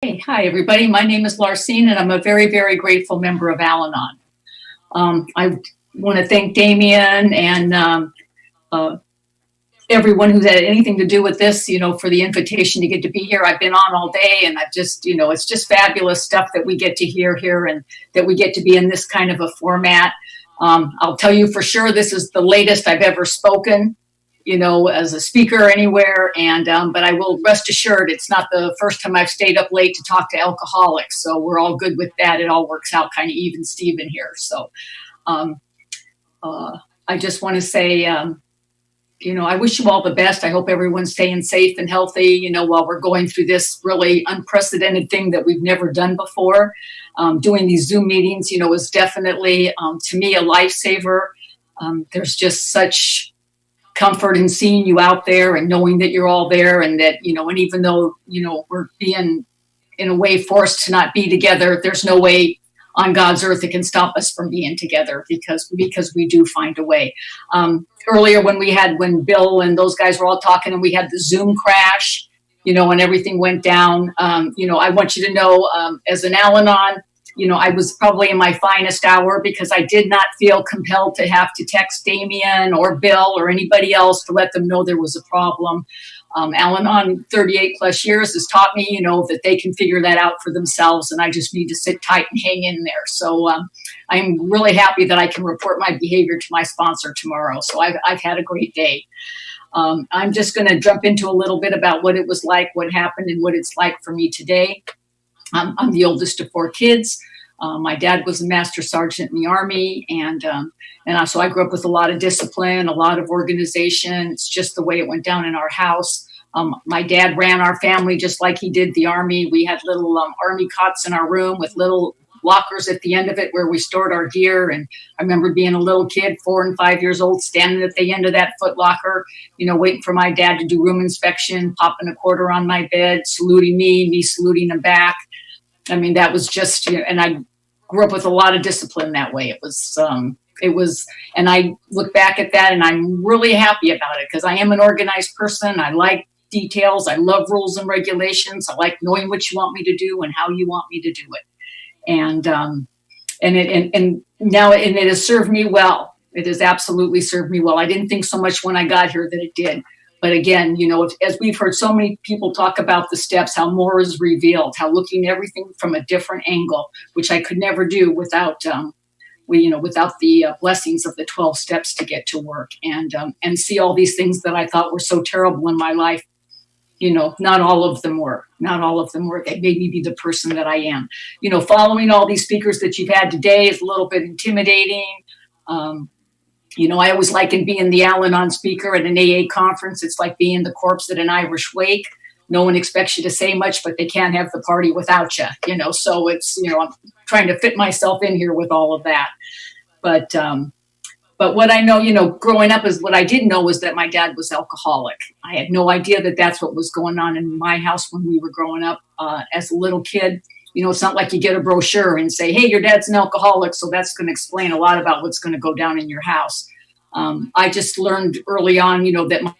Hey, hi, everybody. My name is Larcine, and I'm a very, very grateful member of Alanon. I want to thank Damien and uh, everyone who's had anything to do with this, for the invitation to get to be here. I've been on all day, and I've just, it's just fabulous stuff that we get to hear here and that we get to be in this kind of a format. I'll tell you for sure, this is the latest I've ever spoken, as a speaker anywhere. And but I will rest assured it's not the first time I've stayed up late to talk to alcoholics. So we're all good with that. It all works out kind of even Steven here. So um, I just want to say, I wish you all the best. I hope everyone's staying safe and healthy, while we're going through this really unprecedented thing that we've never done before. Doing these Zoom meetings, is definitely, to me, a lifesaver. There's just such comfort in seeing you out there and knowing that you're all there and that, and even though, we're being in a way forced to not be together, there's no way on God's earth that can stop us from being together because we do find a way. Earlier when Bill and those guys were all talking and we had the Zoom crash, and everything went down, I want you to know, as an Al-Anon, I was probably in my finest hour because I did not feel compelled to have to text Damien or Bill or anybody else to let them know there was a problem. Al-Anon 38 plus years has taught me, that they can figure that out for themselves, and I just need to sit tight and hang in there. So I'm really happy that I can report my behavior to my sponsor tomorrow. So I've had a great day. I'm just going to jump into a little bit about what it was like, what happened, and what it's like for me today. I'm the oldest of 4 kids. My dad was a master sergeant in the Army, and so I grew up with a lot of discipline, a lot of organization. It's just the way it went down in our house. My dad ran our family just like he did the Army. We had little Army cots in our room with little lockers at the end of it where we stored our gear. And I remember being a little kid, 4 and 5 years old, standing at the end of that foot locker, waiting for my dad to do room inspection, popping a quarter on my bed, saluting me saluting him back. I mean, that was just, and I grew up with a lot of discipline that way. It was, and I look back at that and I'm really happy about it because I am an organized person. I like details. I love rules and regulations. I like knowing what you want me to do and how you want me to do it. And now it has served me well. It has absolutely served me well. I didn't think so much when I got here that it did. But again, as we've heard so many people talk about the steps, how more is revealed, how looking at everything from a different angle, which I could never do without without the blessings of the 12 steps to get to work and see all these things that I thought were so terrible in my life. Not all of them were. Not all of them were. They made me be the person that I am. Following all these speakers that you've had today is a little bit intimidating. I always liken being the Al-Anon speaker at an AA conference. It's like being the corpse at an Irish wake. No one expects you to say much, but they can't have the party without you, So it's, I'm trying to fit myself in here with all of that. But what I know, growing up is what I did know was that my dad was alcoholic. I had no idea that that's what was going on in my house when we were growing up as a little kid. It's not like you get a brochure and say, hey, your dad's an alcoholic, so that's going to explain a lot about what's going to go down in your house. I just learned early on, that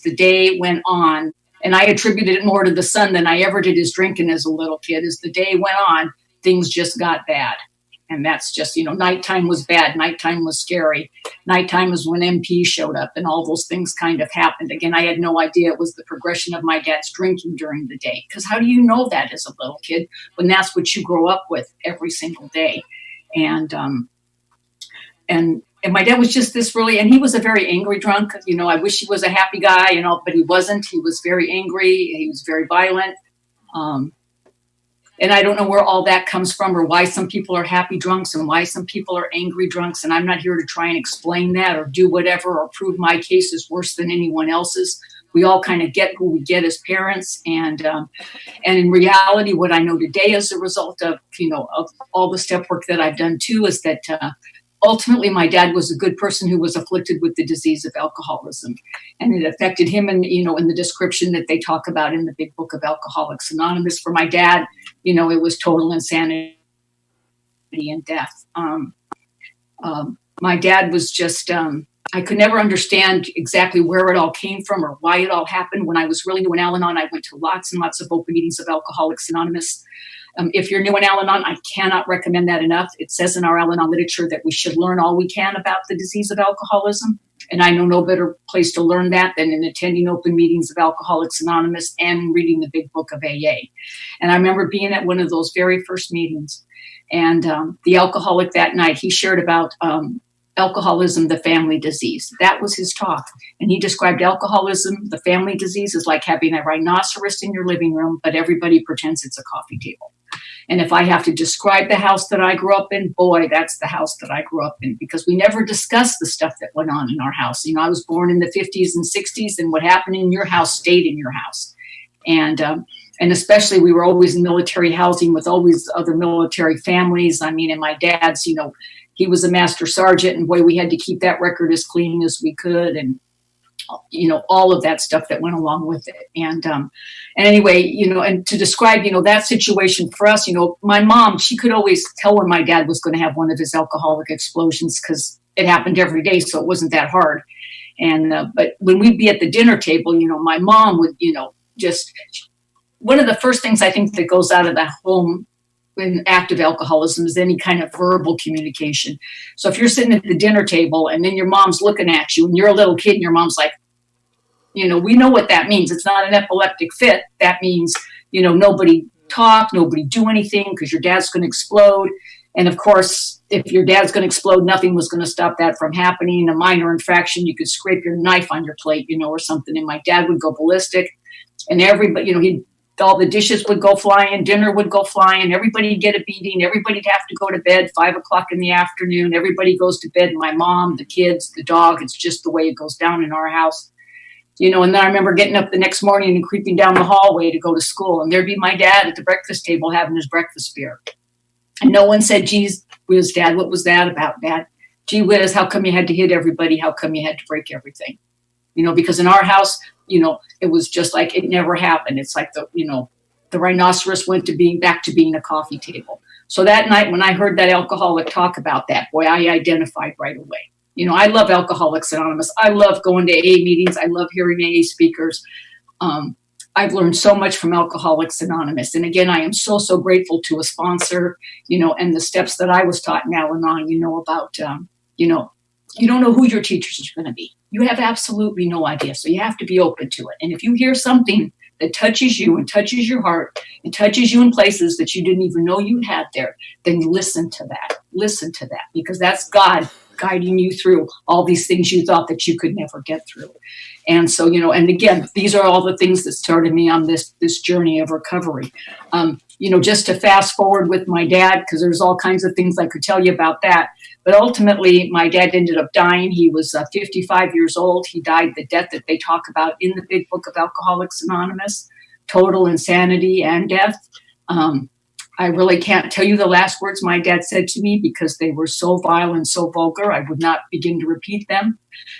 the day went on, and I attributed it more to the son than I ever did his drinking as a little kid. As the day went on, things just got bad. And that's just, nighttime was bad. Nighttime was scary. Nighttime was when MP showed up and all those things kind of happened. Again, I had no idea it was the progression of my dad's drinking during the day. Because how do you know that as a little kid when that's what you grow up with every single day? And my dad was just this really, and he was a very angry drunk. I wish he was a happy guy, but he wasn't. He was very angry. He was very violent. And I don't know where all that comes from or why some people are happy drunks and why some people are angry drunks. And I'm not here to try and explain that or do whatever or prove my case is worse than anyone else's. We all kind of get who we get as parents. And in reality, what I know today as a result of, of all the step work that I've done too, is that ultimately my dad was a good person who was afflicted with the disease of alcoholism. And it affected him in the description that they talk about in the big book of Alcoholics Anonymous. For my dad, it was total insanity and death. My dad was just, I could never understand exactly where it all came from or why it all happened. When I was really new in Al-Anon, I went to lots and lots of open meetings of Alcoholics Anonymous. If you're new in Al-Anon, I cannot recommend that enough. It says in our Al-Anon literature that we should learn all we can about the disease of alcoholism. And I know no better place to learn that than in attending open meetings of Alcoholics Anonymous and reading the big book of AA. And I remember being at one of those very first meetings, and the alcoholic that night, he shared about alcoholism, the family disease. That was his talk. And he described alcoholism, the family disease, as like having a rhinoceros in your living room, but everybody pretends it's a coffee table. And if I have to describe the house that I grew up in, boy, that's the house that I grew up in, because we never discussed the stuff that went on in our house. You know, I was born in the 50s and 60s, and what happened in your house stayed in your house. And especially we were always in military housing with always other military families. I mean, and my dad's, you know, he was a master sergeant, and boy, we had to keep that record as clean as we could. And you know, all of that stuff that went along with it. And anyway, you know, and to describe, you know, that situation for us, you know, my mom, she could always tell when my dad was going to have one of his alcoholic explosions because it happened every day. So it wasn't that hard. And, but when we'd be at the dinner table, you know, my mom would, you know, just one of the first things I think that goes out of that home in active alcoholism is any kind of verbal communication. So if you're sitting at the dinner table and then your mom's looking at you and you're a little kid and your mom's like, you know, we know what that means. It's not an epileptic fit. That means, you know, nobody talk, nobody do anything because your dad's going to explode. And of course, if your dad's going to explode, nothing was going to stop that from happening. A minor infraction, you could scrape your knife on your plate, you know, or something. And my dad would go ballistic, and everybody, you know, all the dishes would go flying, dinner would go flying, everybody'd get a beating, everybody'd have to go to bed 5 o'clock in the afternoon, everybody goes to bed, my mom, the kids, the dog, it's just the way it goes down in our house. You know, and then I remember getting up the next morning and creeping down the hallway to go to school, and there'd be my dad at the breakfast table having his breakfast beer. And no one said, geez whiz, Dad, what was that about, Dad? Gee whiz, how come you had to hit everybody? How come you had to break everything? You know, because in our house, you know, it was just like it never happened. It's like the, you know, the rhinoceros went to being back to being a coffee table. So that night when I heard that alcoholic talk about that, boy, I identified right away. You know, I love Alcoholics Anonymous. I love going to AA meetings. I love hearing AA speakers. I've learned so much from Alcoholics Anonymous. And again, I am so, so grateful to a sponsor, you know, and the steps that I was taught in Al-Anon, you know, about, you know, you don't know who your teachers are going to be. You have absolutely no idea. So you have to be open to it. And if you hear something that touches you and touches your heart and touches you in places that you didn't even know you had there, then listen to that. Listen to that, because that's God guiding you through all these things you thought that you could never get through. And so, you know, and again, these are all the things that started me on this journey of recovery. You know, just to fast forward with my dad, because there's all kinds of things I could tell you about that. But ultimately, my dad ended up dying. He was 55 years old. He died the death that they talk about in the big book of Alcoholics Anonymous, total insanity and death. I really can't tell you the last words my dad said to me because they were so vile and so vulgar. I would not begin to repeat them.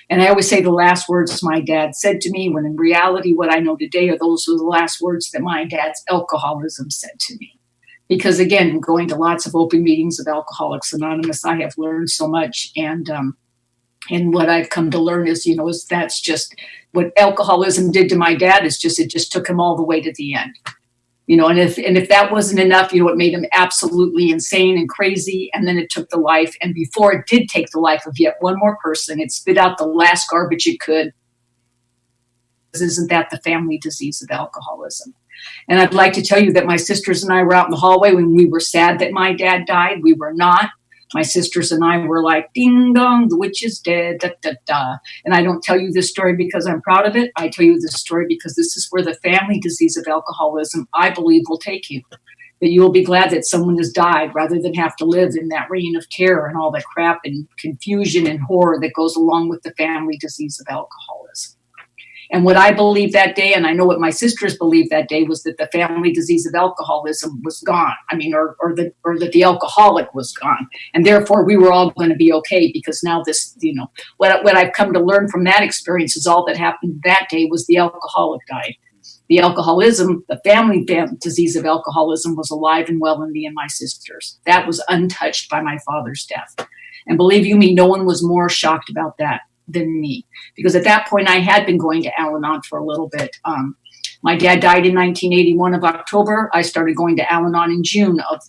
And I always say the last words my dad said to me, when in reality, what I know today are those were the last words that my dad's alcoholism said to me. Because again, going to lots of open meetings of Alcoholics Anonymous, I have learned so much. And what I've come to learn is, you know, is that's just what alcoholism did to my dad is just, it just took him all the way to the end. You know, and if that wasn't enough, you know, it made him absolutely insane and crazy. And then it took the life. And before it did take the life of yet one more person, it spit out the last garbage it could. Isn't that the family disease of alcoholism? And I'd like to tell you that my sisters and I were out in the hallway when we were sad that my dad died. We were not. My sisters and I were like, ding dong, the witch is dead, da, da, da. And I don't tell you this story because I'm proud of it. I tell you this story because this is where the family disease of alcoholism, I believe, will take you. That you will be glad that someone has died rather than have to live in that reign of terror and all the crap and confusion and horror that goes along with the family disease of alcoholism. And what I believed that day, and I know what my sisters believed that day, was that the family disease of alcoholism was gone. I mean, or that the alcoholic was gone. And therefore, we were all going to be okay because now this, you know, what I've come to learn from that experience is all that happened that day was the alcoholic died. The alcoholism, the family disease of alcoholism was alive and well in me and my sisters. That was untouched by my father's death. And believe you me, no one was more shocked about that than me, because at that point I had been going to Al-Anon for a little bit. My dad died in 1981 of October. I started going to Al-Anon in June of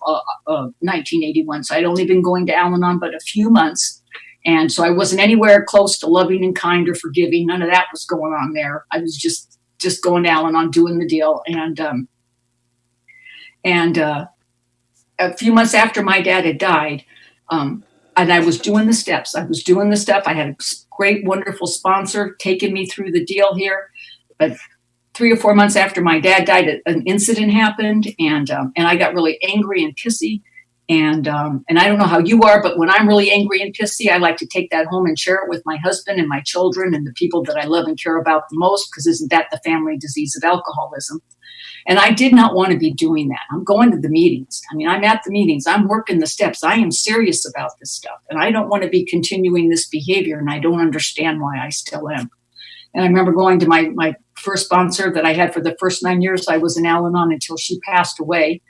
1981. So I'd only been going to Al-Anon but a few months. And so I wasn't anywhere close to loving and kind or forgiving. None of that was going on there. I was just going to Al-Anon, doing the deal. And a few months after my dad had died, and I was doing the steps. I was doing the stuff. I had a great, wonderful sponsor taking me through the deal here. But 3 or 4 months after my dad died, an incident happened, and I got really angry and pissy. And I don't know how you are, but when I'm really angry and pissy, I like to take that home and share it with my husband and my children and the people that I love and care about the most, because isn't that the family disease of alcoholism? And I did not want to be doing that. I'm going to the meetings. I mean, I'm at the meetings. I'm working the steps. I am serious about this stuff. And I don't want to be continuing this behavior, and I don't understand why I still am. And I remember going to my first sponsor that I had for the first 9 years. I was in Alanon until she passed away.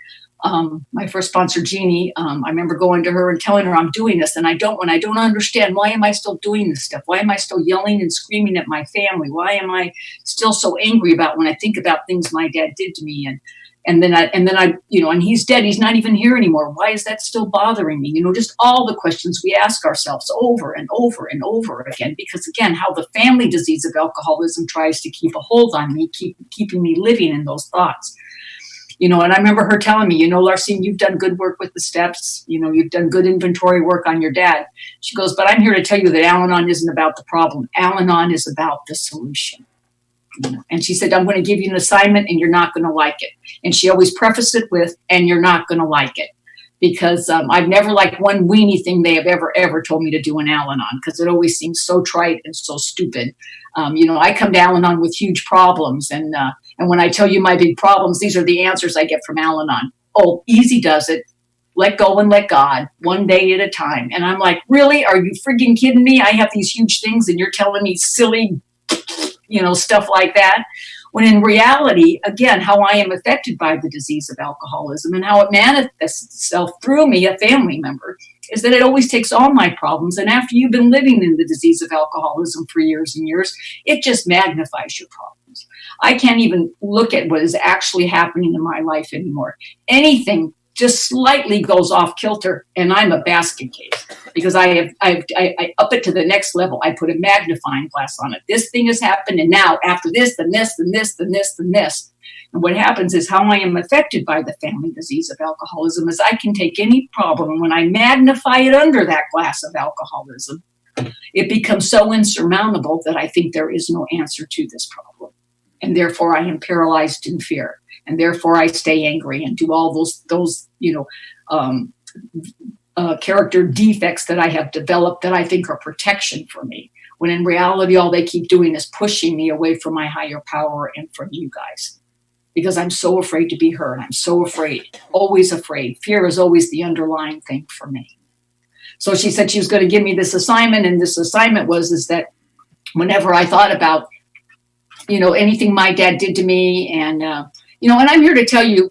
My first sponsor, Jeannie, I remember going to her and telling her I'm doing this, and I don't understand. Why am I still doing this stuff? Why am I still yelling and screaming at my family? Why am I still so angry about when I think about things my dad did to me? And then I, and he's dead. He's not even here anymore. Why is that still bothering me? Just all the questions we ask ourselves over and over and over again, because again, how the family disease of alcoholism tries to keep a hold on me, keeping me living in those thoughts. And I remember her telling me, Larcine, you've done good work with the steps. You've done good inventory work on your dad. She goes, but I'm here to tell you that Al-Anon isn't about the problem. Al-Anon is about the solution. And she said, I'm going to give you an assignment and you're not going to like it. And she always prefaced it with, and you're not going to like it. Because I've never liked one weenie thing they have ever told me to do in Al-Anon, because it always seems so trite and so stupid. I come to Al-Anon with huge problems. And when I tell you my big problems, these are the answers I get from Al-Anon. Oh, easy does it. Let go and let God, one day at a time. And I'm like, really? Are you frigging kidding me? I have these huge things and you're telling me silly, stuff like that. When in reality, again, how I am affected by the disease of alcoholism and how it manifests itself through me, a family member, is that it always takes all my problems. And after you've been living in the disease of alcoholism for years and years, it just magnifies your problems. I can't even look at what is actually happening in my life anymore. Anything just slightly goes off kilter, and I'm a basket case, because I up it to the next level. I put a magnifying glass on it. This thing has happened, and now after this, then this, then this, then this, then this. And what happens is how I am affected by the family disease of alcoholism is I can take any problem, and when I magnify it under that glass of alcoholism, it becomes so insurmountable that I think there is no answer to this problem. And therefore I am paralyzed in fear. And therefore I stay angry and do all those character defects that I have developed that I think are protection for me. When in reality, all they keep doing is pushing me away from my higher power and from you guys. Because I'm so afraid to be hurt. I'm so afraid, always afraid. Fear is always the underlying thing for me. So she said she was going to give me this assignment. And this assignment is that whenever I thought about, anything my dad did to me and I'm here to tell you,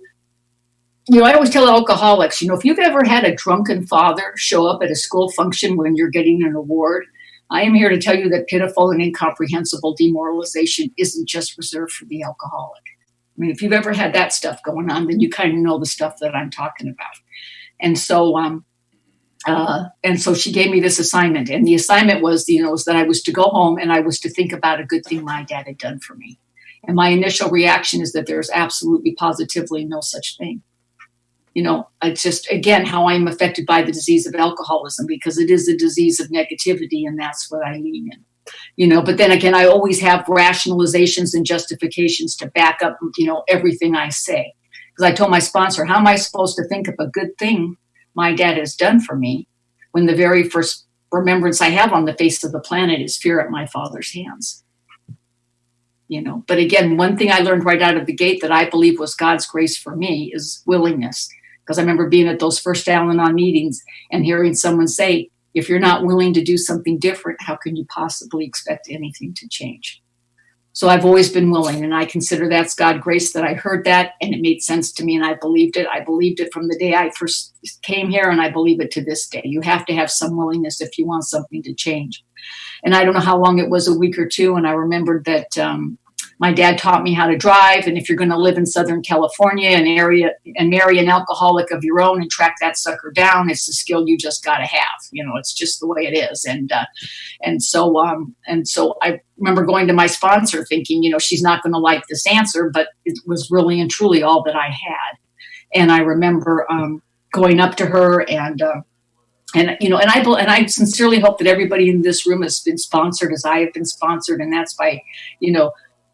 I always tell alcoholics, if you've ever had a drunken father show up at a school function when you're getting an award, I am here to tell you that pitiful and incomprehensible demoralization isn't just reserved for the alcoholic. I mean, if you've ever had that stuff going on, then you kind of know the stuff that I'm talking about. And so she gave me this assignment, and the assignment was that I was to go home and I was to think about a good thing my dad had done for me. And my initial reaction is that there's absolutely positively no such thing. It's just, again, how I'm affected by the disease of alcoholism, because it is a disease of negativity, and that's what I lean in. But then again, I always have rationalizations and justifications to back up, everything I say. Because I told my sponsor, how am I supposed to think of a good thing my dad has done for me when the very first remembrance I have on the face of the planet is fear at my father's hands? But again, one thing I learned right out of the gate that I believe was God's grace for me is willingness. Because I remember being at those first Al-Anon meetings and hearing someone say, if you're not willing to do something different, how can you possibly expect anything to change? So I've always been willing, and I consider that's God's grace that I heard that, and it made sense to me, and I believed it. I believed it from the day I first came here, and I believe it to this day. You have to have some willingness if you want something to change. And I don't know how long it was, a week or two. And I remembered that my dad taught me how to drive. And if you're going to live in Southern California, an area, and marry an alcoholic of your own and track that sucker down, it's a skill you just got to have. It's just the way it is. And so I remember going to my sponsor thinking, she's not going to like this answer, but it was really and truly all that I had. And I remember going up to her and I sincerely hope that everybody in this room has been sponsored as I have been sponsored, and that's by,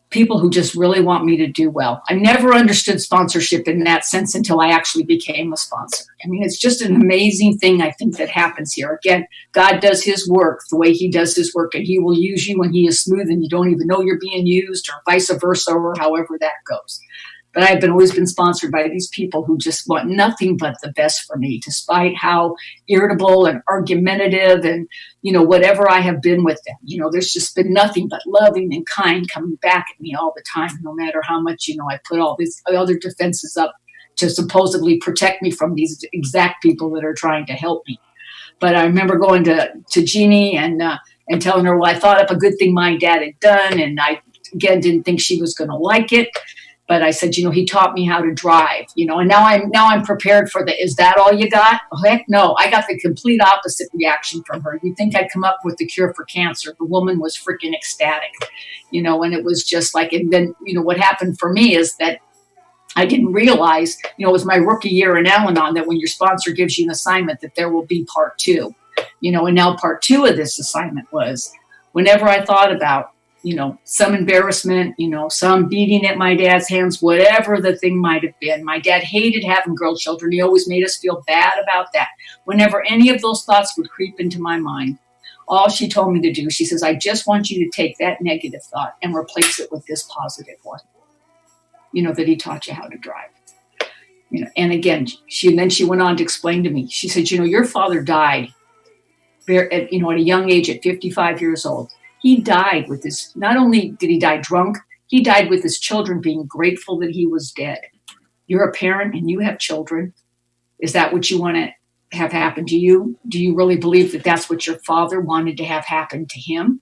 people who just really want me to do well. I never understood sponsorship in that sense until I actually became a sponsor. I mean, it's just an amazing thing, I think, that happens here. Again, God does his work the way he does his work, and he will use you when he is smooth and you don't even know you're being used, or vice versa, or however that goes. But I've always been sponsored by these people who just want nothing but the best for me, despite how irritable and argumentative and, whatever I have been with them. There's just been nothing but loving and kind coming back at me all the time, no matter how much, I put all these other defenses up to supposedly protect me from these exact people that are trying to help me. But I remember going to Jeannie and telling her, well, I thought up a good thing my dad had done, and I, again, didn't think she was going to like it. But I said, he taught me how to drive, and now I'm prepared for is that all you got? Oh, heck no, I got the complete opposite reaction from her. You'd think I'd come up with the cure for cancer. The woman was freaking ecstatic, and it was just like, and then, what happened for me is that I didn't realize, it was my rookie year in Al-Anon, that when your sponsor gives you an assignment, that there will be part two, and now part two of this assignment was whenever I thought about, some embarrassment, some beating at my dad's hands, whatever the thing might have been. My dad hated having girl children. He always made us feel bad about that. Whenever any of those thoughts would creep into my mind, all she told me to do, she says, I just want you to take that negative thought and replace it with this positive one, that he taught you how to drive. And again, she went on to explain to me, she said, your father died at a young age at 55 years old. He died with not only did he die drunk, he died with his children being grateful that he was dead. You're a parent and you have children. Is that what you want to have happen to you? Do you really believe that that's what your father wanted to have happen to him?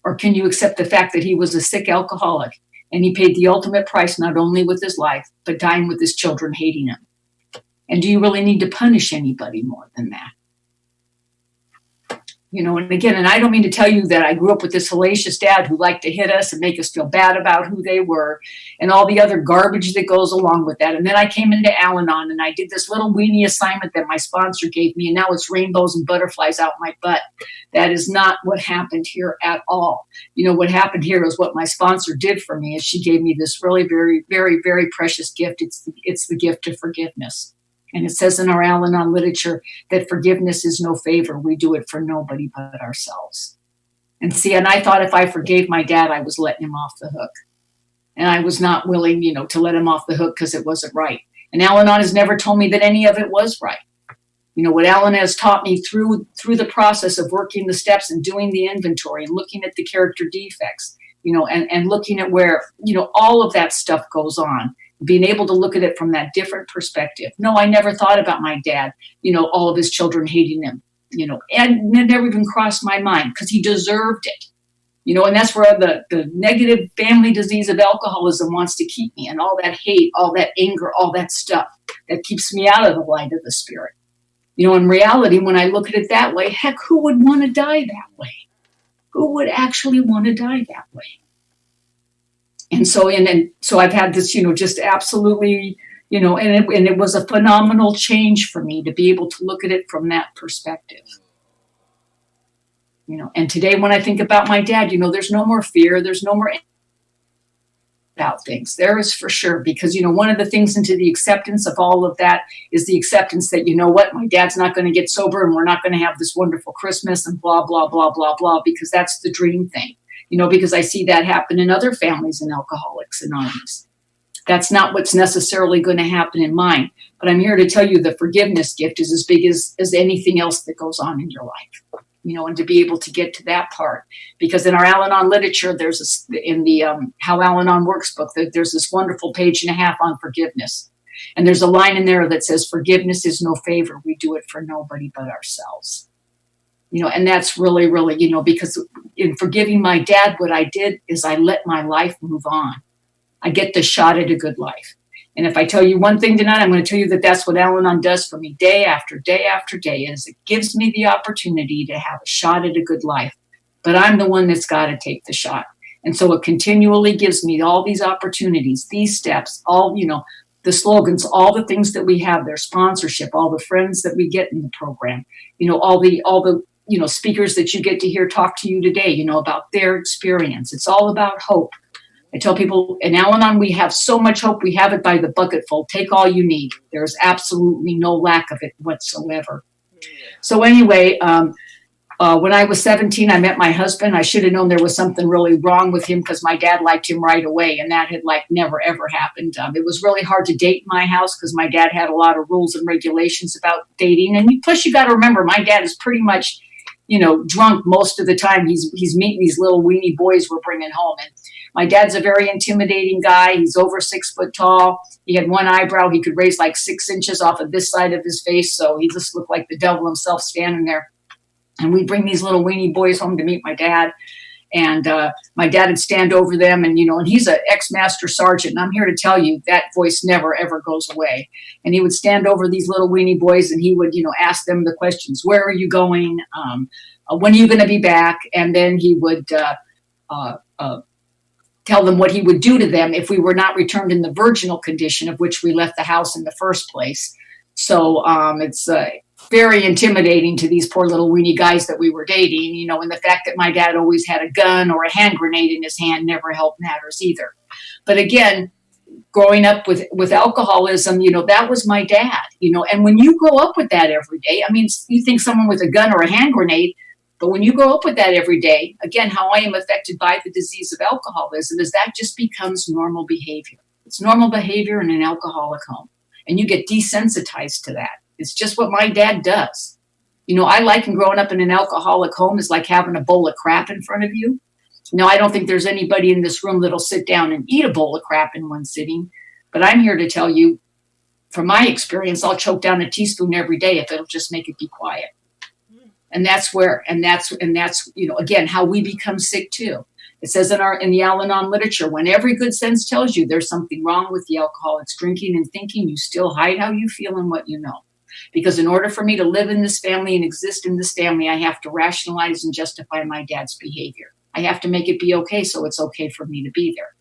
Or can you accept the fact that he was a sick alcoholic and he paid the ultimate price, not only with his life, but dying with his children hating him? And do you really need to punish anybody more than that? And again, and I don't mean to tell you that I grew up with this hellacious dad who liked to hit us and make us feel bad about who they were and all the other garbage that goes along with that. And then I came into Alanon and I did this little weenie assignment that my sponsor gave me, and now it's rainbows and butterflies out my butt. That is not what happened here at all. What happened here is what my sponsor did for me is she gave me this really very, very, very precious gift. It's the gift of forgiveness. And it says in our Al-Anon literature that forgiveness is no favor. We do it for nobody but ourselves. And I thought if I forgave my dad, I was letting him off the hook. And I was not willing, to let him off the hook because it wasn't right. And Al-Anon has never told me that any of it was right. What Al-Anon has taught me through the process of working the steps and doing the inventory and looking at the character defects, and looking at where, all of that stuff goes on. Being able to look at it from that different perspective. No, I never thought about my dad, all of his children hating him, and it never even crossed my mind because he deserved it, and that's where the negative family disease of alcoholism wants to keep me, and all that hate, all that anger, all that stuff that keeps me out of the light of the spirit. In reality, when I look at it that way, heck, who would want to die that way? Who would actually want to die that way? And so I've had this, just absolutely, and it was a phenomenal change for me to be able to look at it from that perspective. And today when I think about my dad, there's no more fear. There's no more about things. There is for sure, because, one of the things into the acceptance of all of that is the acceptance that, my dad's not going to get sober and we're not going to have this wonderful Christmas and blah, blah, blah, blah, blah, because that's the dream thing. Because I see that happen in other families in Alcoholics Anonymous. That's not what's necessarily going to happen in mine. But I'm here to tell you the forgiveness gift is as big as anything else that goes on in your life. And to be able to get to that part. Because in our Al-Anon literature, in the How Al-Anon Works book, there's this wonderful page and a half on forgiveness. And there's a line in there that says, forgiveness is no favor. We do it for nobody but ourselves. And that's really, really, because in forgiving my dad, what I did is I let my life move on. I get the shot at a good life. And if I tell you one thing tonight, I'm going to tell you that that's what Al-Anon does for me day after day after day, is it gives me the opportunity to have a shot at a good life. But I'm the one that's got to take the shot. And so it continually gives me all these opportunities, these steps, all, the slogans, all the things that we have, their sponsorship, all the friends that we get in the program, all the speakers that you get to hear talk to you today, about their experience. It's all about hope. I tell people in Al-Anon, we have so much hope. We have it by the bucketful. Take all you need. There's absolutely no lack of it whatsoever. So anyway, when I was 17, I met my husband. I should have known there was something really wrong with him because my dad liked him right away, and that had never, ever happened. It was really hard to date in my house because my dad had a lot of rules and regulations about dating. And plus, you got to remember, my dad is pretty much, drunk most of the time. He's meeting these little weenie boys we're bringing home. And my dad's a very intimidating guy. He's over 6 foot tall. He had one eyebrow he could raise 6 inches off of this side of his face. So he just looked like the devil himself standing there. And we'd bring these little weenie boys home to meet my dad. And my dad would stand over them. And, and he's an ex-master sergeant. And I'm here to tell you that voice never, ever goes away. And he would stand over these little weenie boys and he would, ask them the questions. Where are you going? When are you going to be back? And then he would tell them what he would do to them if we were not returned in the virginal condition of which we left the house in the first place. So it's very intimidating to these poor little weenie guys that we were dating, and the fact that my dad always had a gun or a hand grenade in his hand never helped matters either. But again, growing up with alcoholism, that was my dad, and when you grow up with that every day, you think someone with a gun or a hand grenade, but when you grow up with that every day, again, how I am affected by the disease of alcoholism is that just becomes normal behavior. It's normal behavior in an alcoholic home. And you get desensitized to that. It's just what my dad does. I liken growing up in an alcoholic home is like having a bowl of crap in front of you. Now, I don't think there's anybody in this room that'll sit down and eat a bowl of crap in one sitting. But I'm here to tell you, from my experience, I'll choke down a teaspoon every day if it'll just make it be quiet. And that's again, how we become sick too. It says in the Al-Anon literature, when every good sense tells you there's something wrong with the alcoholic's drinking and thinking, you still hide how you feel and what you know. Because in order for me to live in this family and exist in this family, I have to rationalize and justify my dad's behavior. I have to make it be okay so it's okay for me to be there.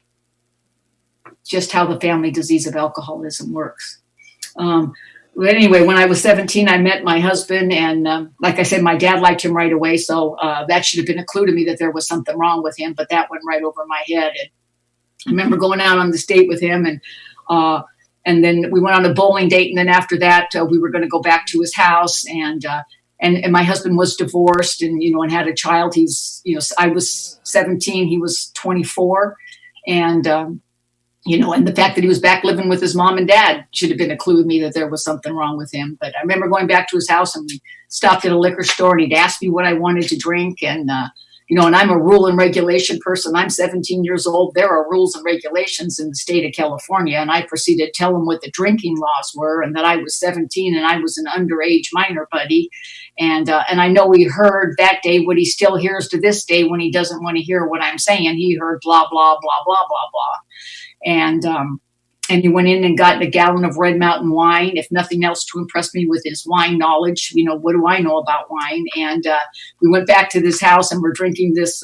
Just how the family disease of alcoholism works. But anyway, when I was 17, I met my husband, and like I said, my dad liked him right away, so that should have been a clue to me that there was something wrong with him, but that went right over my head. And I remember going out on this date with him, and then we went on a bowling date, and then after that, we were going to go back to his house, and my husband was divorced, and and had a child. I was 17, he was 24, and and the fact that he was back living with his mom and dad should have been a clue to me that there was something wrong with him. But I remember going back to his house, and we stopped at a liquor store, and he'd asked me what I wanted to drink. And, and I'm a rule and regulation person. I'm 17 years old. There are rules and regulations in the state of California. And I proceeded to tell him what the drinking laws were, and that I was 17 and I was an underage minor buddy. And I know he heard that day what he still hears to this day when he doesn't want to hear what I'm saying. He heard blah, blah, blah, blah, blah, blah. And he went in and got a gallon of Red Mountain wine, if nothing else, to impress me with his wine knowledge. What do I know about wine? And we went back to this house and we're drinking this.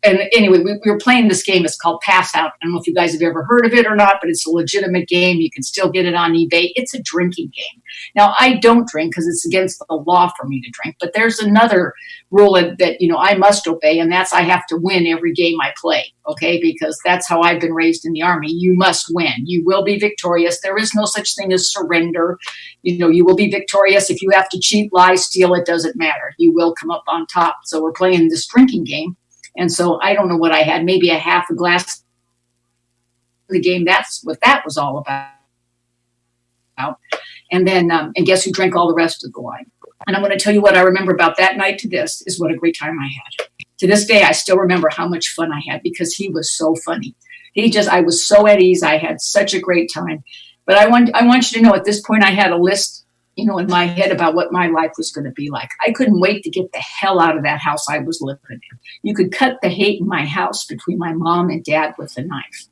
And anyway, we were playing this game. It's called Pass Out. I don't know if you guys have ever heard of it or not, but it's a legitimate game. You can still get it on eBay. It's a drinking game. Now, I don't drink because it's against the law for me to drink. But there's another rule that I must obey, and that's I have to win every game I play, okay? Because that's how I've been raised in the Army. You must win. You will be victorious. There is no such thing as surrender. You will be victorious. If you have to cheat, lie, steal, it doesn't matter. You will come up on top. So we're playing this drinking game. And so I don't know what I had, maybe a half a glass of the game. That's what that was all about. And then, and guess who drank all the rest of the wine? And I'm going to tell you what I remember about that night to this is what a great time I had. To this day, I still remember how much fun I had because he was so funny. I was so at ease. I had such a great time. But I want you to know at this point, I had a list in my head about what my life was going to be like. I couldn't wait to get the hell out of that house I was living in. You could cut the hate in my house between my mom and dad with a knife.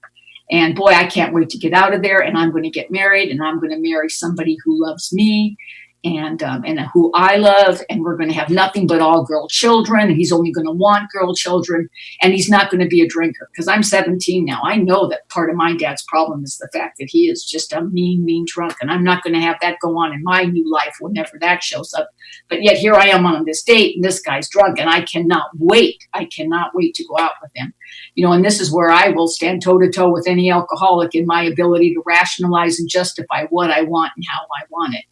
And boy, I can't wait to get out of there, and I'm going to get married, and I'm going to marry somebody who loves me and who I love, and we're going to have nothing but all girl children, and he's only going to want girl children, and he's not going to be a drinker, because I'm 17 now. I know that part of my dad's problem is the fact that he is just a mean drunk, and I'm not going to have that go on in my new life whenever that shows up. But yet here I am on this date, and this guy's drunk, and I cannot wait. I cannot wait to go out with him. And this is where I will stand toe-to-toe with any alcoholic in my ability to rationalize and justify what I want and how I want it.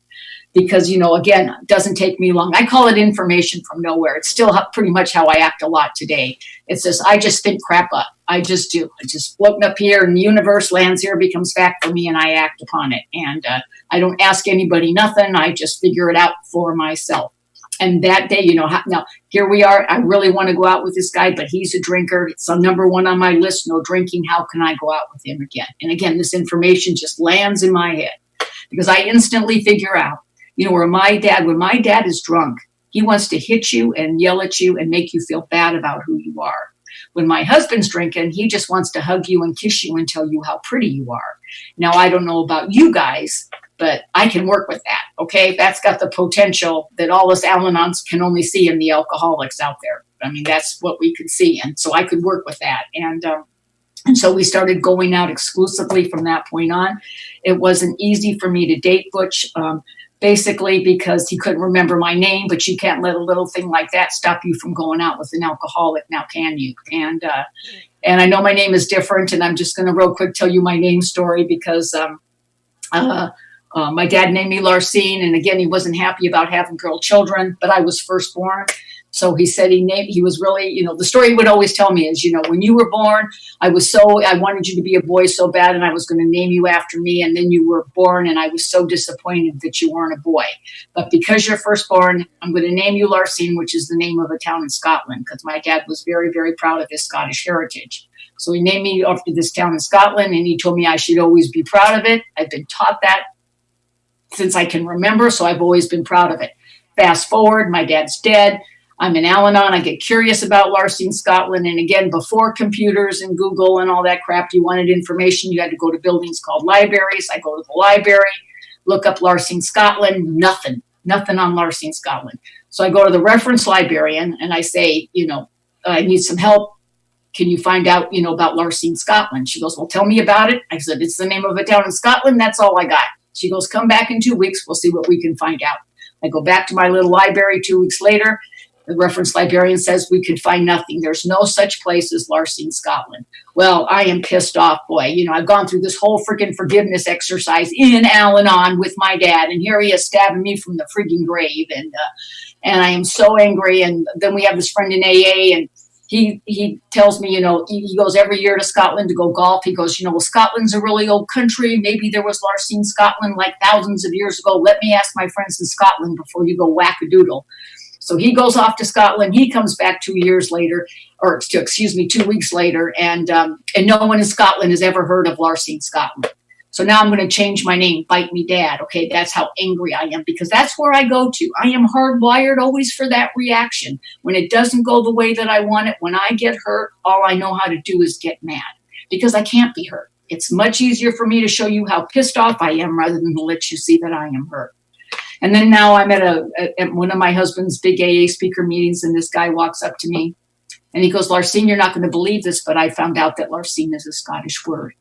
Because, again, it doesn't take me long. I call it information from nowhere. It's still pretty much how I act a lot today. It's just, I just think crap up. I just do. I just floating up here, and the universe lands here, becomes fact for me, and I act upon it. And I don't ask anybody nothing. I just figure it out for myself. And that day, now here we are. I really want to go out with this guy, but he's a drinker. It's number one on my list, no drinking. How can I go out with him again? And again, this information just lands in my head because I instantly figure out, when my dad is drunk, he wants to hit you and yell at you and make you feel bad about who you are. When my husband's drinking, he just wants to hug you and kiss you and tell you how pretty you are. Now, I don't know about you guys, but I can work with that, okay? That's got the potential that all us Al-Anons can only see in the alcoholics out there. I mean, that's what we could see, and so I could work with that. And so we started going out exclusively from that point on. It wasn't easy for me to date Butch, basically because he couldn't remember my name, but you can't let a little thing like that stop you from going out with an alcoholic, now can you? And I know my name is different, and I'm just going to real quick tell you my name story because my dad named me Larcine, and again, he wasn't happy about having girl children, but I was firstborn. So he said he was really, the story he would always tell me is, when you were born, I wanted you to be a boy so bad, and I was going to name you after me. And then you were born, and I was so disappointed that you weren't a boy. But because you're firstborn, I'm going to name you Larcine, which is the name of a town in Scotland, because my dad was very, very proud of his Scottish heritage. So he named me after this town in Scotland, and he told me I should always be proud of it. I've been taught that since I can remember, so I've always been proud of it. Fast forward, my dad's dead. I'm in Alanon. I get curious about Larcine, Scotland. And again, before computers and Google and all that crap, you wanted information, you had to go to buildings called libraries. I go to the library, look up Larcine, Scotland, nothing on Larcine, Scotland. So I go to the reference librarian and I say, I need some help. Can you find out, about Larcine, Scotland? She goes, well, tell me about it. I said, it's the name of a town in Scotland. That's all I got. She goes, come back in 2 weeks. We'll see what we can find out. I go back to my little library 2 weeks later. The reference librarian says we could find nothing. There's no such place as Larcine, Scotland. Well, I am pissed off, boy. I've gone through this whole freaking forgiveness exercise in Al-Anon with my dad, and here he is stabbing me from the freaking grave, and I am so angry. And then we have this friend in AA, and he tells me, he goes every year to Scotland to go golf. He goes, well, Scotland's a really old country. Maybe there was Larcine, Scotland like thousands of years ago. Let me ask my friends in Scotland before you go whack-a-doodle. So he goes off to Scotland. He comes back 2 weeks later, and no one in Scotland has ever heard of Larcine, Scotland. So now I'm going to change my name, Bite Me Dad. Okay, that's how angry I am, because that's where I go to. I am hardwired always for that reaction. When it doesn't go the way that I want it, when I get hurt, all I know how to do is get mad, because I can't be hurt. It's much easier for me to show you how pissed off I am rather than to let you see that I am hurt. And then now I'm at one of my husband's big AA speaker meetings, and this guy walks up to me and he goes, Larcine, you're not going to believe this, but I found out that Larcine is a Scottish word.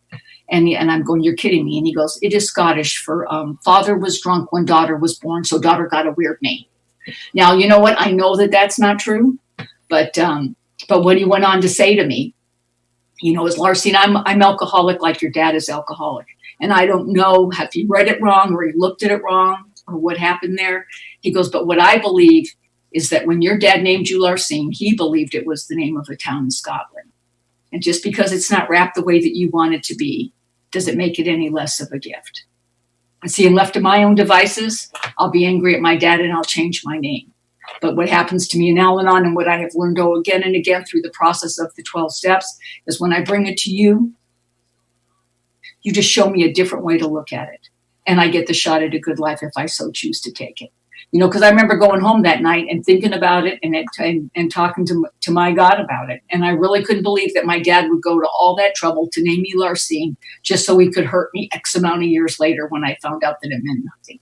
And I'm going, you're kidding me. And he goes, it is Scottish for father was drunk when daughter was born, so daughter got a weird name. Now, you know what? I know that that's not true, but what he went on to say to me, is Larcine, I'm alcoholic like your dad is alcoholic. And I don't know if he read it wrong or he looked at it wrong, or what happened there. He goes, but what I believe is that when your dad named you Larcine, he believed it was the name of a town in Scotland. And just because it's not wrapped the way that you want it to be, does it make it any less of a gift? And see, and left to my own devices, I'll be angry at my dad and I'll change my name. But what happens to me in Alanon, and what I have learned again and again through the process of the 12 steps, is when I bring it to you, you just show me a different way to look at it. and I get the shot at a good life if I so choose to take it. You know, because I remember going home that night and thinking about it and talking to my God about it. And I really couldn't believe that my dad would go to all that trouble to name me Larcine just so he could hurt me X amount of years later when I found out that it meant nothing.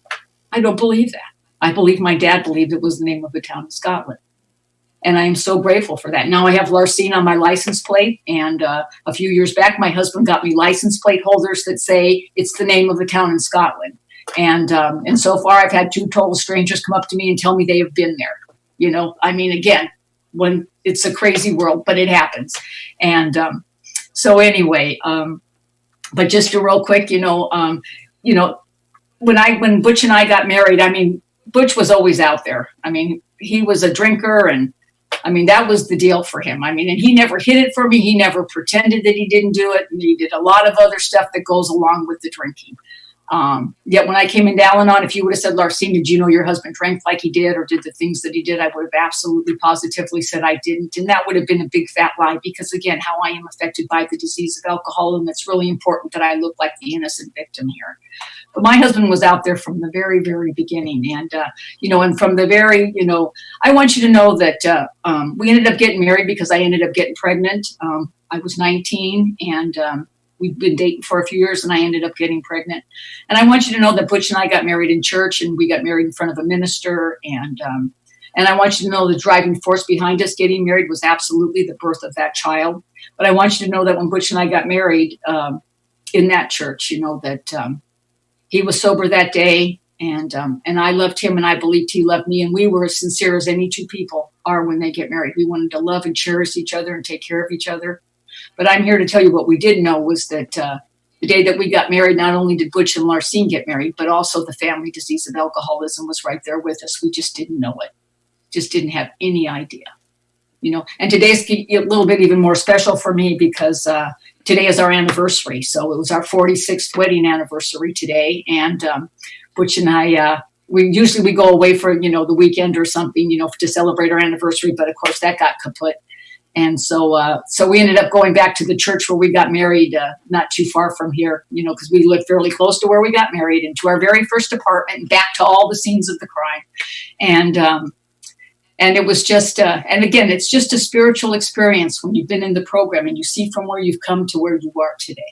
I don't believe that. I believe my dad believed it was the name of a town in Scotland. And I am so grateful for that. Now I have Larcine on my license plate. And a few years back, my husband got me license plate holders that say it's the name of a town in Scotland. And so far, I've had 2 total strangers come up to me and tell me they have been there. You know, I mean, again, when it's a crazy world, but it happens. And so anyway, but just a real quick, when Butch and I got married, I mean, Butch was always out there. I mean, he was a drinker, and I mean, that was the deal for him. I mean, and he never hid it for me. He never pretended that he didn't do it. And he did a lot of other stuff that goes along with the drinking. Yet when I came into Al-Anon, if you would have said, Larcine, did you know your husband drank like he did or did the things that he did, I would have absolutely positively said I didn't. And that would have been a big fat lie because, again, how I am affected by the disease of alcoholism, it's really important that I look like the innocent victim here. But my husband was out there from the very, very beginning. And, and from the very, I want you to know that we ended up getting married because I ended up getting pregnant. I was 19 and we'd been dating for a few years and I ended up getting pregnant. And I want you to know that Butch and I got married in church and we got married in front of a minister. And I want you to know the driving force behind us getting married was absolutely the birth of that child. But I want you to know that when Butch and I got married in that church, that he was sober that day and I loved him and I believed he loved me. And we were as sincere as any 2 people are when they get married. We wanted to love and cherish each other and take care of each other. But I'm here to tell you what we didn't know was that the day that we got married, not only did Butch and Larcine get married, but also the family disease of alcoholism was right there with us. We just didn't know it. Just didn't have any idea. And today's a little bit even more special for me because today is our anniversary. So it was our 46th wedding anniversary today. And Butch and I, we go away for, the weekend or something, to celebrate our anniversary. But of course that got kaput. And so we ended up going back to the church where we got married, not too far from here, because we lived fairly close to where we got married and to our very first apartment and back to all the scenes of the crime. And it was just, and again, it's just a spiritual experience when you've been in the program and you see from where you've come to where you are today.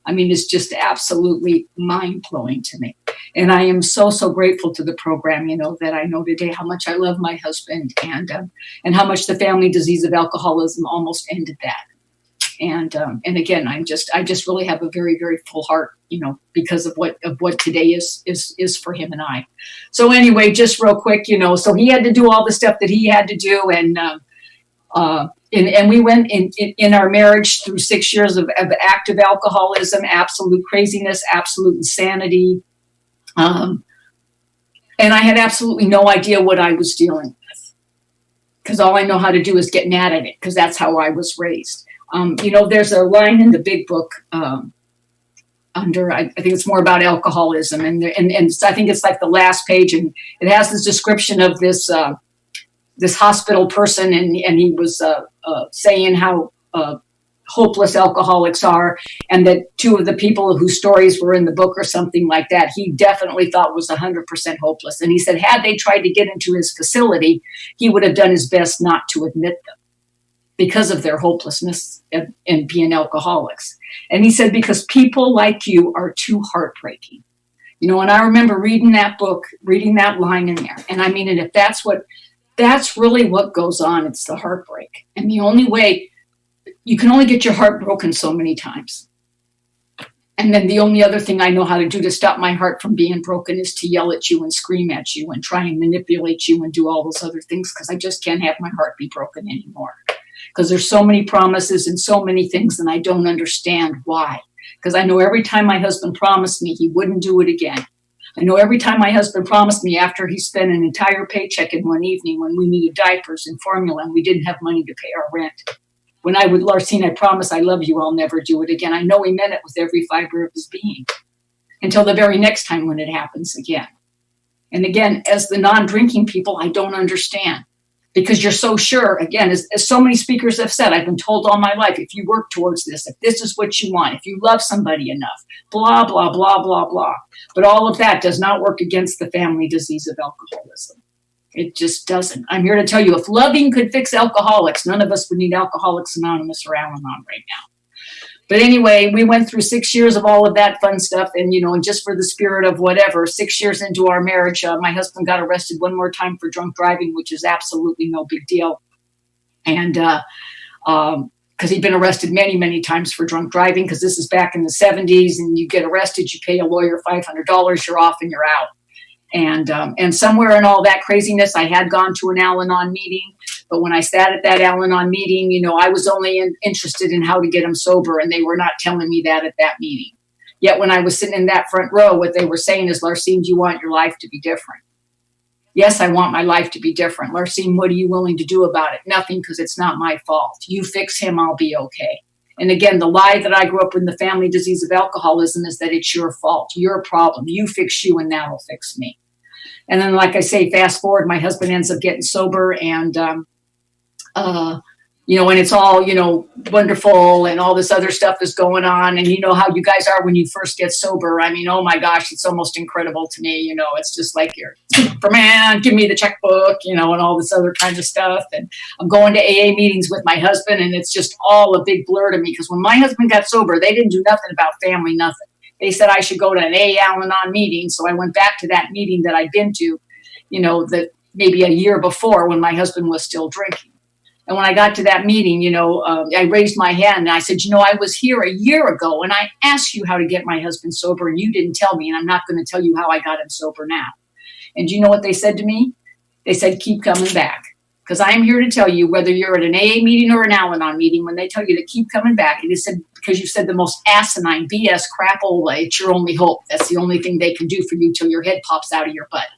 I mean, it's just absolutely mind-blowing to me. And I am so, so grateful to the program, that I know today how much I love my husband and how much the family disease of alcoholism almost ended that. And again, I just really have a very, very full heart, because of what today is for him and I. So anyway, just real quick, so he had to do all the stuff that he had to do. And we went in our marriage through 6 years of active alcoholism, absolute craziness, absolute insanity. And I had absolutely no idea what I was dealing with because all I know how to do is get mad at it because that's how I was raised. There's a line in the big book under, I think it's more about alcoholism. And I think it's like the last page and it has this description of this hospital person and he was saying how hopeless alcoholics are and that 2 of the people whose stories were in the book or something like that, he definitely thought was 100% hopeless. And he said, had they tried to get into his facility, he would have done his best not to admit them because of their hopelessness and being alcoholics. And he said, because people like you are too heartbreaking. And I remember reading that book, reading that line in there. And I mean, and if that's really what goes on. It's the heartbreak. And the only way, you can only get your heart broken so many times. And then the only other thing I know how to do to stop my heart from being broken is to yell at you and scream at you and try and manipulate you and do all those other things because I just can't have my heart be broken anymore. Because there's so many promises and so many things and I don't understand why. Because I know every time my husband promised me he wouldn't do it again. I know every time my husband promised me after he spent an entire paycheck in one evening when we needed diapers and formula and we didn't have money to pay our rent. When I would, Larcine, I promise I love you, I'll never do it again. I know he meant it with every fiber of his being until the very next time when it happens again. And again, as the non-drinking people, I don't understand because you're so sure, again, as so many speakers have said, I've been told all my life, if you work towards this, if this is what you want, if you love somebody enough, blah, blah, blah, blah, blah. But all of that does not work against the family disease of alcoholism. It just doesn't. I'm here to tell you, if loving could fix alcoholics, none of us would need Alcoholics Anonymous or Al-Anon right now. But anyway, we went through 6 years of all of that fun stuff. And, and just for the spirit of whatever, 6 years into our marriage, my husband got arrested one more time for drunk driving, which is absolutely no big deal. And because he'd been arrested many, many times for drunk driving, because this is back in the 70s, and you get arrested, you pay a lawyer $500, you're off and you're out. And somewhere in all that craziness, I had gone to an Al-Anon meeting. But when I sat at that Al-Anon meeting, I was only interested in how to get him sober, and they were not telling me that at that meeting. Yet when I was sitting in that front row, what they were saying is, Larcine, do you want your life to be different? Yes, I want my life to be different. Larcine, what are you willing to do about it? Nothing, because it's not my fault. You fix him, I'll be okay. And again, the lie that I grew up in the family disease of alcoholism is that it's your fault, your problem. You fix you, and that'll fix me. And then, like I say, fast forward, my husband ends up getting sober, and and it's all, wonderful, and all this other stuff is going on. And you know how you guys are when you first get sober. I mean, oh my gosh, it's almost incredible to me. It's just like you're Superman, give me the checkbook, and all this other kind of stuff. And I'm going to AA meetings with my husband, and it's just all a big blur to me, because when my husband got sober, they didn't do nothing about family, nothing. They said I should go to an AA Al-Anon meeting. So I went back to that meeting that I'd been to, that maybe a year before, when my husband was still drinking. And when I got to that meeting, I raised my hand and I said, I was here a year ago and I asked you how to get my husband sober, and you didn't tell me, and I'm not going to tell you how I got him sober now. And do you know what they said to me? They said, keep coming back. Because I'm here to tell you, whether you're at an AA meeting or an Al-Anon meeting, when they tell you to keep coming back, it is said because you said the most asinine BS crapola, it's your only hope. That's the only thing they can do for you till your head pops out of your butt.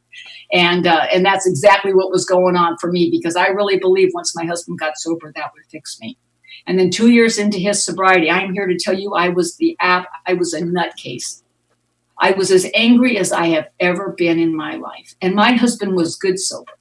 And that's exactly what was going on for me, because I really believe once my husband got sober, that would fix me. And then 2 years into his sobriety, I'm here to tell you, I was a nutcase. I was as angry as I have ever been in my life. And my husband was good sober.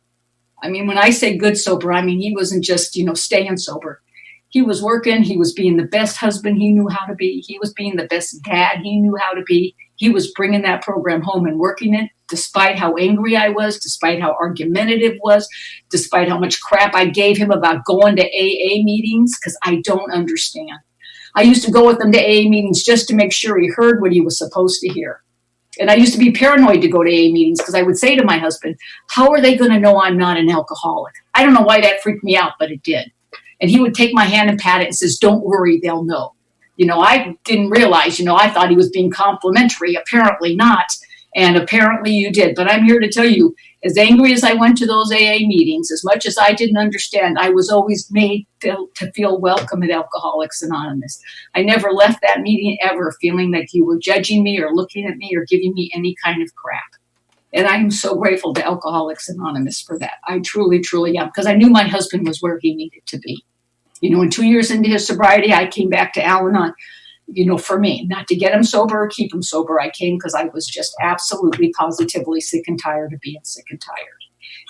I mean, when I say good sober, I mean, he wasn't just, staying sober. He was working. He was being the best husband he knew how to be. He was being the best dad he knew how to be. He was bringing that program home and working it, despite how angry I was, despite how argumentative was, despite how much crap I gave him about going to AA meetings, because I don't understand. I used to go with him to AA meetings just to make sure he heard what he was supposed to hear. And I used to be paranoid to go to AA meetings, because I would say to my husband, how are they going to know I'm not an alcoholic? I don't know why that freaked me out, but it did. And he would take my hand and pat it and says, don't worry, they'll know. I didn't realize, I thought he was being complimentary. Apparently not. And apparently you did. But I'm here to tell you, as angry as I went to those AA meetings, as much as I didn't understand, I was always made to feel welcome at Alcoholics Anonymous. I never left that meeting ever feeling like you were judging me or looking at me or giving me any kind of crap. And I am so grateful to Alcoholics Anonymous for that. I truly, truly am, because I knew my husband was where he needed to be. And 2 years into his sobriety, I came back to Alanon, for me, not to get him sober or keep him sober. I came because I was just absolutely, positively sick and tired of being sick and tired.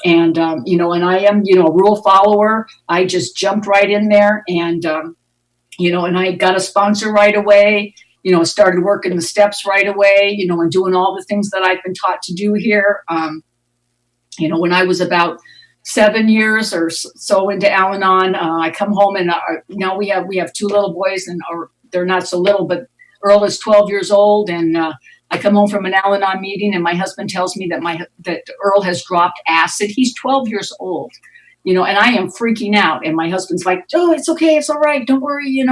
And, and I am, a rule follower. I just jumped right in there and, and I got a sponsor right away, started working the steps right away, and doing all the things that I've been taught to do here. When I was about 7 years or so into Al-Anon, I come home and now we have two little boys, and they're not so little, but Earl is 12 years old, and I come home from an Al-Anon meeting, and my husband tells me that Earl has dropped acid. He's 12 years old, and I am freaking out. And my husband's like, "Oh, it's okay, it's all right, don't worry."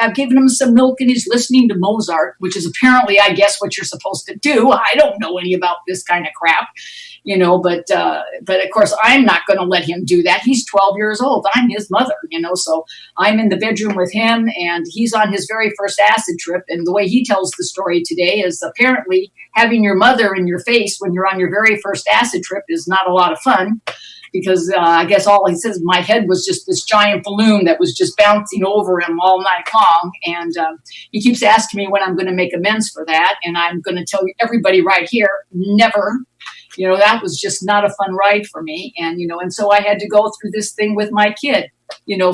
I've given him some milk, and he's listening to Mozart, which is apparently, I guess, what you're supposed to do. I don't know any about this kind of crap. But of course I'm not going to let him do that. He's 12 years old. I'm his mother, so I'm in the bedroom with him, and he's on his very first acid trip. And the way he tells the story today is apparently having your mother in your face when you're on your very first acid trip is not a lot of fun, because I guess all he says, my head was just this giant balloon that was just bouncing over him all night long. And he keeps asking me when I'm going to make amends for that. And I'm going to tell everybody right here, never. That was just not a fun ride for me. And, and so I had to go through this thing with my kid,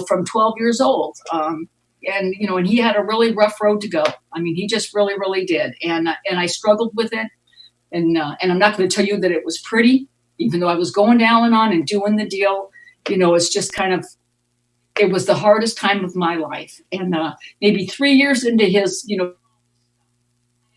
from 12 years old. And he had a really rough road to go. I mean, he just really, really did. And I struggled with it. And I'm not going to tell you that it was pretty, even though I was going to Al-Anon and doing the deal. It's just kind of, it was the hardest time of my life. And maybe 3 years into his,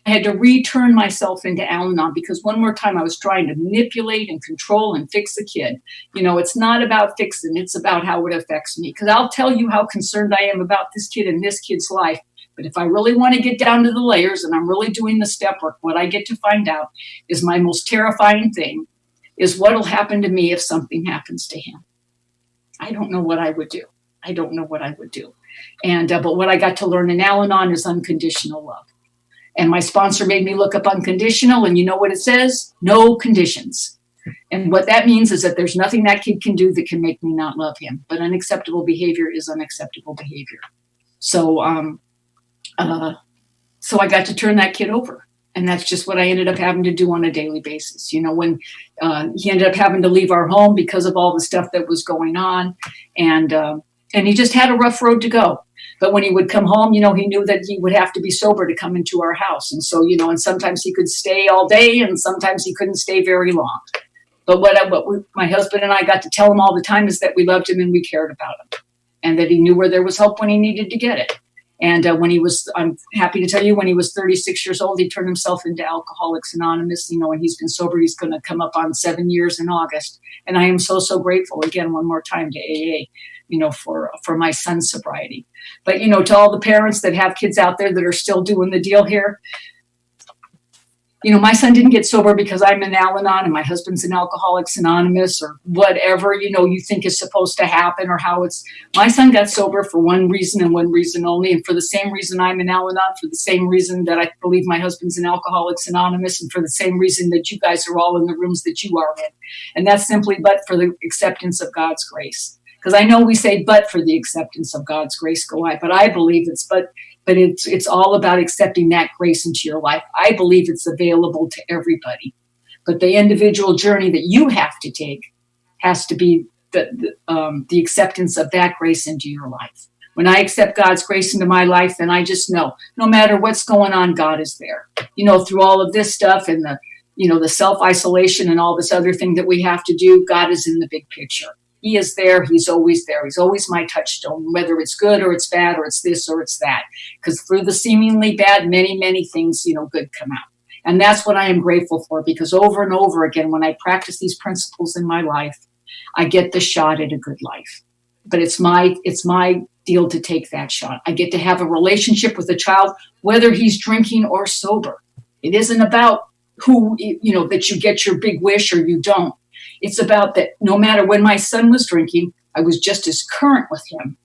I had to return myself into Al-Anon because one more time I was trying to manipulate and control and fix the kid. It's not about fixing, it's about how it affects me. Because I'll tell you how concerned I am about this kid and this kid's life. But if I really want to get down to the layers and I'm really doing the step work, what I get to find out is my most terrifying thing is what will happen to me if something happens to him. I don't know what I would do. I don't know what I would do. And but what I got to learn in Al-Anon is unconditional love. And my sponsor made me look up unconditional, and you know what it says? No conditions. And what that means is that there's nothing that kid can do that can make me not love him. But unacceptable behavior is unacceptable behavior. So I got to turn that kid over. And that's just what I ended up having to do on a daily basis. When he ended up having to leave our home because of all the stuff that was going on. And he just had a rough road to go. But when he would come home, he knew that he would have to be sober to come into our house. And so, and sometimes he could stay all day and sometimes he couldn't stay very long. But my husband and I got to tell him all the time is that we loved him and we cared about him and that he knew where there was help when he needed to get it. And I'm happy to tell you, when he was 36 years old, he turned himself into Alcoholics Anonymous, and he's been sober. He's going to come up on 7 years in August. And I am so, so grateful again, one more time to AA, for my son's sobriety. But, to all the parents that have kids out there that are still doing the deal here, my son didn't get sober because I'm in Al-Anon and my husband's in Alcoholics Anonymous or whatever, you think is supposed to happen or how my son got sober for one reason and one reason only. And for the same reason I'm in Al-Anon, for the same reason that I believe my husband's in Alcoholics Anonymous, and for the same reason that you guys are all in the rooms that you are in. And that's simply but for the acceptance of God's grace. Because I know we say but for the acceptance of God's grace go I, but I believe but it's all about accepting that grace into your life. I believe it's available to everybody. But the individual journey that you have to take has to be the acceptance of that grace into your life. When I accept God's grace into my life, then I just know no matter what's going on, God is there. Through all of this stuff and the self-isolation and all this other thing that we have to do, God is in the big picture. He is there. He's always there. He's always my touchstone, whether it's good or it's bad or it's this or it's that. Because through the seemingly bad, many, many things, good come out. And that's what I am grateful for, because over and over again, when I practice these principles in my life, I get the shot at a good life. But it's my deal to take that shot. I get to have a relationship with a child, whether he's drinking or sober. It isn't about who, that you get your big wish or you don't. It's about that no matter when my son was drinking, I was just as current with him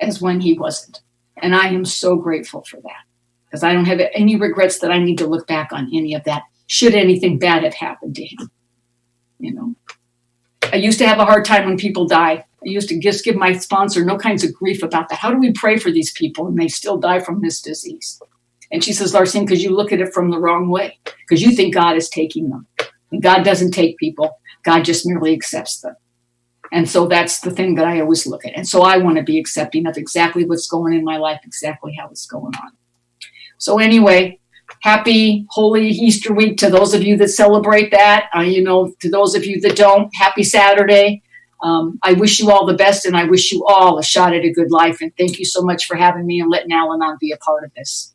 as when he wasn't. And I am so grateful for that, because I don't have any regrets that I need to look back on any of that, should anything bad have happened to him. I used to have a hard time when people die. I used to just give my sponsor no kinds of grief about that. How do we pray for these people and they still die from this disease? And she says, Larcine, because you look at it from the wrong way, because you think God is taking them. And God doesn't take people. God just merely accepts them. And so that's the thing that I always look at. And so I want to be accepting of exactly what's going in my life, exactly how it's going on. So anyway, happy Holy Easter week to those of you that celebrate that. To those of you that don't, happy Saturday. I wish you all the best, and I wish you all a shot at a good life. And thank you so much for having me and letting Al-Anon be a part of this.